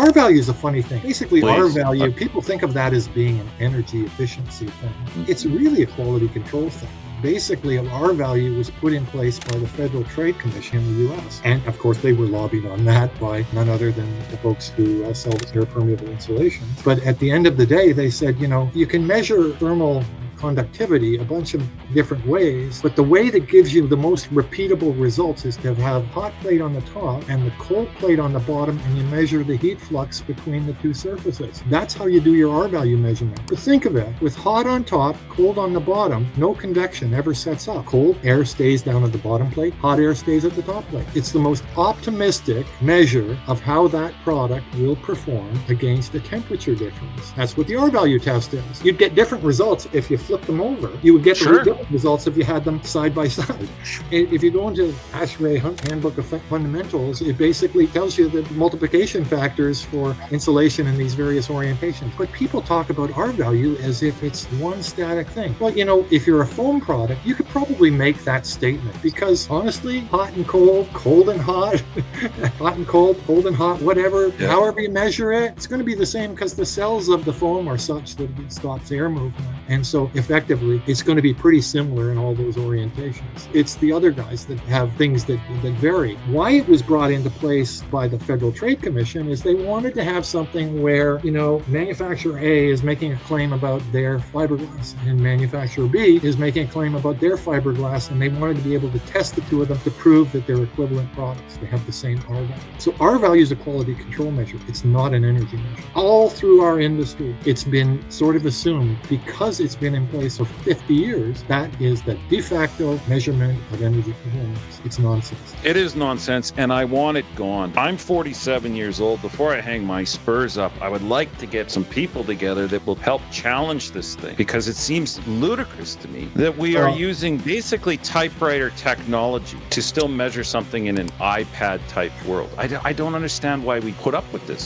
R value is a funny thing. Basically, R Please. value, people think of that as being an energy efficiency thing. It's really a quality control thing. Basically, an R value was put in place by the Federal Trade Commission in the U.S. And of course, they were lobbied on that by none other than the folks who sell air permeable insulation. But at the end of the day, they said, you can measure thermal conductivity a bunch of different ways, but the way that gives you the most repeatable results is to have hot plate on the top and the cold plate on the bottom, and you measure the heat flux between the two surfaces. That's how you do your R value measurement. But think of it, with hot on top, cold on the bottom, no convection ever sets up. Cold air stays down at the bottom plate, hot air stays at the top plate. It's the most optimistic measure of how that product will perform against a temperature difference. That's what the R value test is. You'd get different results if you flip them over. You would get the different results if you had them side by side. If you go into ASHRAE Handbook of Fundamentals, it basically tells you the multiplication factors for insulation in these various orientations. But people talk about R value as if it's one static thing. Well, if you're a foam product, you could probably make that statement, because honestly, hot and cold, cold and hot, hot and cold, cold and hot, whatever, however you measure it, it's going to be the same, because the cells of the foam are such that it stops air movement. And so effectively, it's going to be pretty similar in all those orientations. It's the other guys that have things that vary. Why it was brought into place by the Federal Trade Commission is they wanted to have something where, manufacturer A is making a claim about their fiberglass and manufacturer B is making a claim about their fiberglass, and they wanted to be able to test the two of them to prove that they're equivalent products. They have the same R value. So R value is a quality control measure. It's not an energy measure. All through our industry, it's been sort of assumed, because it's been in place for 50 years, that is the de facto measurement of energy performance. It's nonsense. It is nonsense, and I want it gone. I'm 47 years old. Before I hang my spurs up, I would like to get some people together that will help challenge this thing, because it seems ludicrous to me that we are using basically typewriter technology to still measure something in an iPad type world. I don't understand why we put up with this.